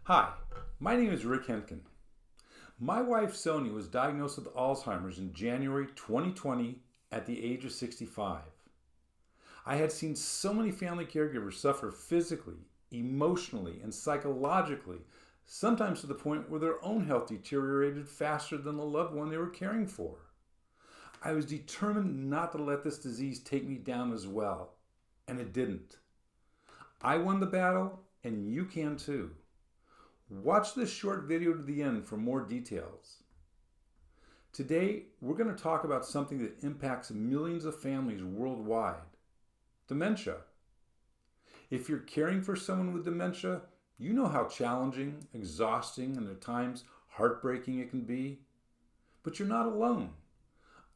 Hi, my name is Rick Henkin. My wife Sonia was diagnosed with Alzheimer's in January 2020 at the age of 65. I had seen so many family caregivers suffer physically, emotionally, and psychologically, sometimes to the point where their own health deteriorated faster than the loved one they were caring for. I was determined not to let this disease take me down as well, and it didn't. I won the battle, and you can too. Watch this short video to the end for more details. Today, we're going to talk about something that impacts millions of families worldwide: dementia. If you're caring for someone with dementia, you know how challenging, exhausting, and at times heartbreaking it can be. But you're not alone.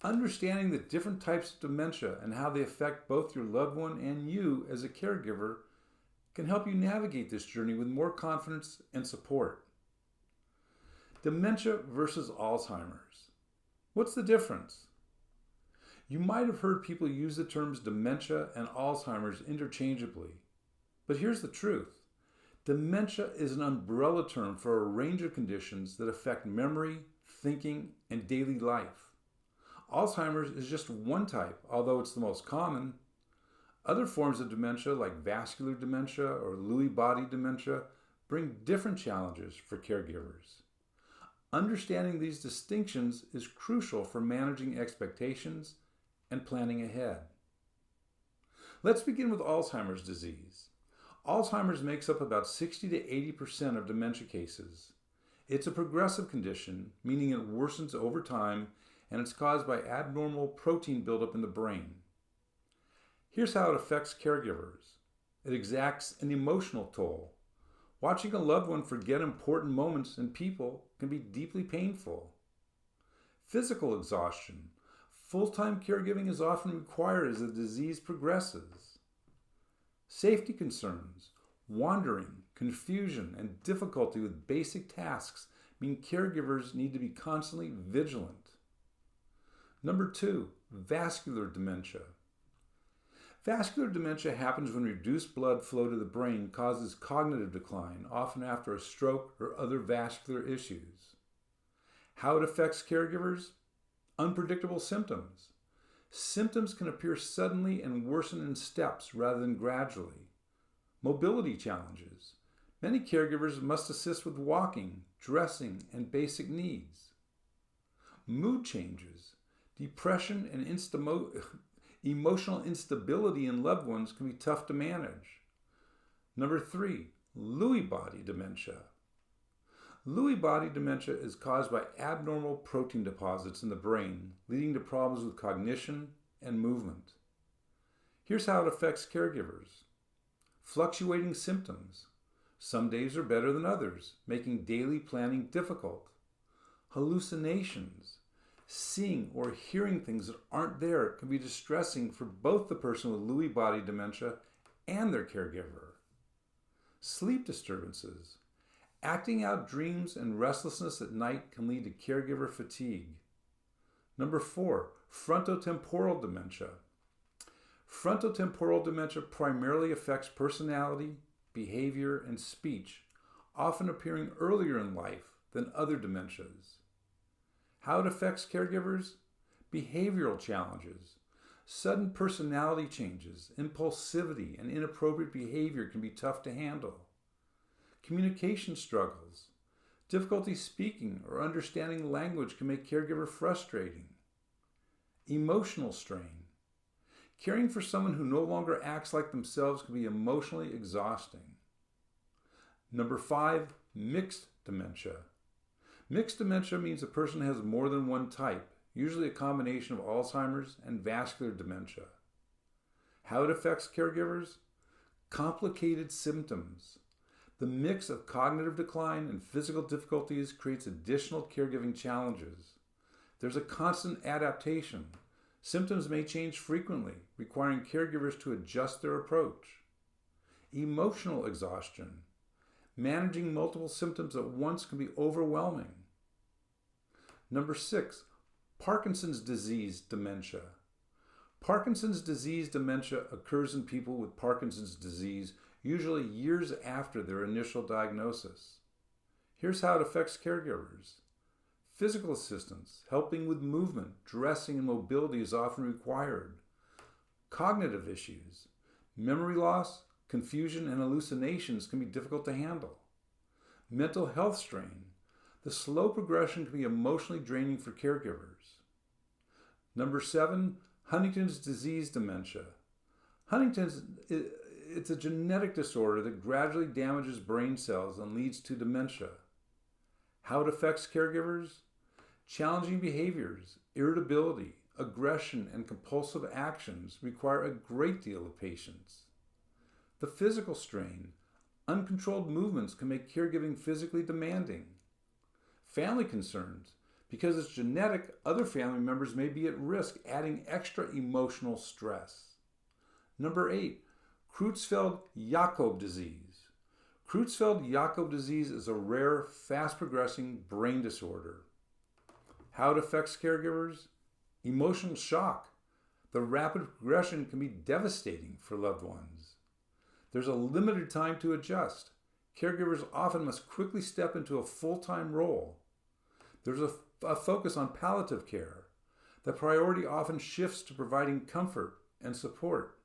Understanding the different types of dementia and how they affect both your loved one and you as a caregiver can help you navigate this journey with more confidence and support. Dementia versus Alzheimer's. What's the difference? You might have heard people use the terms dementia and Alzheimer's interchangeably, but here's the truth. Dementia is an umbrella term for a range of conditions that affect memory, thinking, and daily life. Alzheimer's is just one type, although it's the most common. Other forms of dementia, like vascular dementia or Lewy body dementia, bring different challenges for caregivers. Understanding these distinctions is crucial for managing expectations and planning ahead. Let's begin with Alzheimer's disease. Alzheimer's makes up about 60 to 80% of dementia cases. It's a progressive condition, meaning it worsens over time, and it's caused by abnormal protein buildup in the brain. Here's how it affects caregivers. It exacts an emotional toll. Watching a loved one forget important moments and people can be deeply painful. Physical exhaustion. Full-time caregiving is often required as the disease progresses. Safety concerns. Wandering, confusion, and difficulty with basic tasks mean caregivers need to be constantly vigilant. Number 2, vascular dementia. Vascular dementia happens when reduced blood flow to the brain causes cognitive decline, often after a stroke or other vascular issues. How it affects caregivers? Unpredictable symptoms. Symptoms can appear suddenly and worsen in steps rather than gradually. Mobility challenges. Many caregivers must assist with walking, dressing, and basic needs. Mood changes. Depression and emotional instability in loved ones can be tough to manage. Number 3, Lewy body dementia. Lewy body dementia is caused by abnormal protein deposits in the brain, leading to problems with cognition and movement. Here's how it affects caregivers. Fluctuating symptoms. Some days are better than others, making daily planning difficult. Hallucinations. Seeing or hearing things that aren't there can be distressing for both the person with Lewy body dementia and their caregiver. Sleep disturbances. Acting out dreams and restlessness at night can lead to caregiver fatigue. Number 4, frontotemporal dementia. Frontotemporal dementia primarily affects personality, behavior, and speech, often appearing earlier in life than other dementias. How it affects caregivers? Behavioral challenges. Sudden personality changes, impulsivity, and inappropriate behavior can be tough to handle. Communication struggles. Difficulty speaking or understanding language can make caregiver frustrating. Emotional strain. Caring for someone who no longer acts like themselves can be emotionally exhausting. Number 5, mixed dementia. Mixed dementia means a person has more than one type, usually a combination of Alzheimer's and vascular dementia. How it affects caregivers? Complicated symptoms. The mix of cognitive decline and physical difficulties creates additional caregiving challenges. There's a constant adaptation. Symptoms may change frequently, requiring caregivers to adjust their approach. Emotional exhaustion. Managing multiple symptoms at once can be overwhelming. Number 6, Parkinson's disease dementia. Parkinson's disease dementia occurs in people with Parkinson's disease usually years after their initial diagnosis. Here's how it affects caregivers. Physical assistance, helping with movement, dressing, and mobility is often required. Cognitive issues, memory loss, confusion, and hallucinations can be difficult to handle. Mental health strain, the slow progression can be emotionally draining for caregivers. Number 7, Huntington's disease dementia. Huntington's, it's a genetic disorder that gradually damages brain cells and leads to dementia. How it affects caregivers? Challenging behaviors, irritability, aggression, and compulsive actions require a great deal of patience. The physical strain, uncontrolled movements can make caregiving physically demanding. Family concerns, because it's genetic, other family members may be at risk, adding extra emotional stress. Number 8, 𝗧𝘆𝗽𝗃𝗀𝗃 disease. 𝗧𝘆𝗽𝗃𝗀𝗃 disease is a rare, fast-progressing brain disorder. How it affects caregivers? Emotional shock. The rapid progression can be devastating for loved ones. There's a limited time to adjust. Caregivers often must quickly step into a full-time role. There's a focus on palliative care. The priority often shifts to providing comfort and support.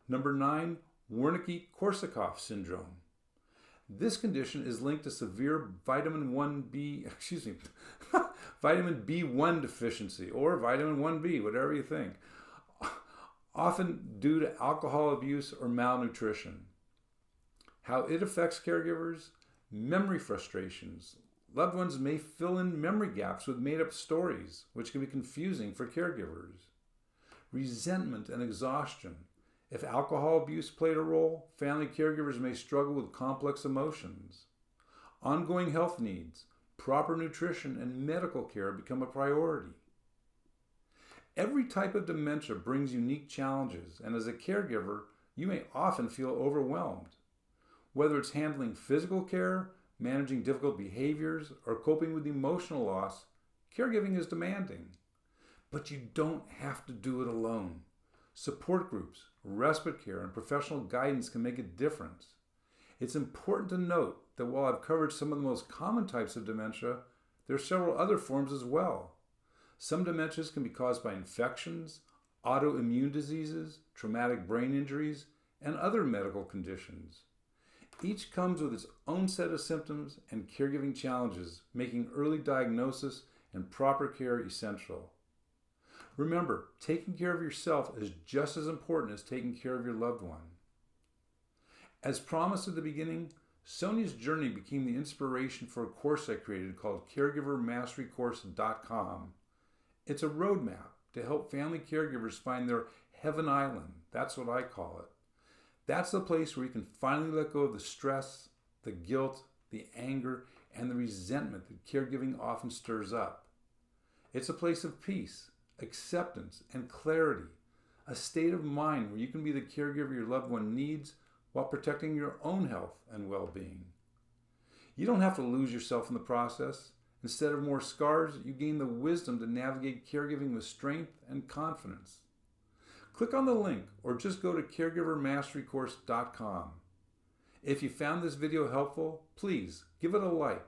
Number 9, 𝗠𝗚𝗃𝗁𝗃 syndrome. This condition is linked to severe vitamin B1 deficiency, or vitamin 1B, whatever you think, often due to alcohol abuse or malnutrition. How it affects caregivers? Memory frustrations. Loved ones may fill in memory gaps with made-up stories, which can be confusing for caregivers. Resentment and exhaustion. If alcohol abuse played a role, family caregivers may struggle with complex emotions. Ongoing health needs, proper nutrition, and medical care become a priority. Every type of dementia brings unique challenges, and as a caregiver, you may often feel overwhelmed. Whether it's handling physical care, managing difficult behaviors, or coping with emotional loss, caregiving is demanding. But you don't have to do it alone. Support groups, respite care, and professional guidance can make a difference. It's important to note that while I've covered some of the most common types of dementia, there are several other forms as well. Some dementias can be caused by infections, autoimmune diseases, traumatic brain injuries, and other medical conditions. Each comes with its own set of symptoms and caregiving challenges, making early diagnosis and proper care essential. Remember, taking care of yourself is just as important as taking care of your loved one. As promised at the beginning, Sonia's journey became the inspiration for a course I created called caregivermasterycourse.com. It's a roadmap to help family caregivers find their heaven island. That's what I call it. That's the place where you can finally let go of the stress, the guilt, the anger, and the resentment that caregiving often stirs up. It's a place of peace, acceptance, and clarity, a state of mind where you can be the caregiver your loved one needs while protecting your own health and well-being. You don't have to lose yourself in the process. Instead of more scars, you gain the wisdom to navigate caregiving with strength and confidence. Click on the link or just go to caregivermasterycourse.com. If you found this video helpful, please give it a like,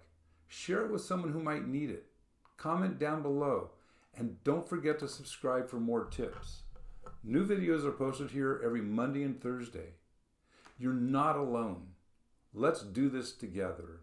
share it with someone who might need it, comment down below, and don't forget to subscribe for more tips. New videos are posted here every Monday and Thursday. You're not alone. Let's do this together.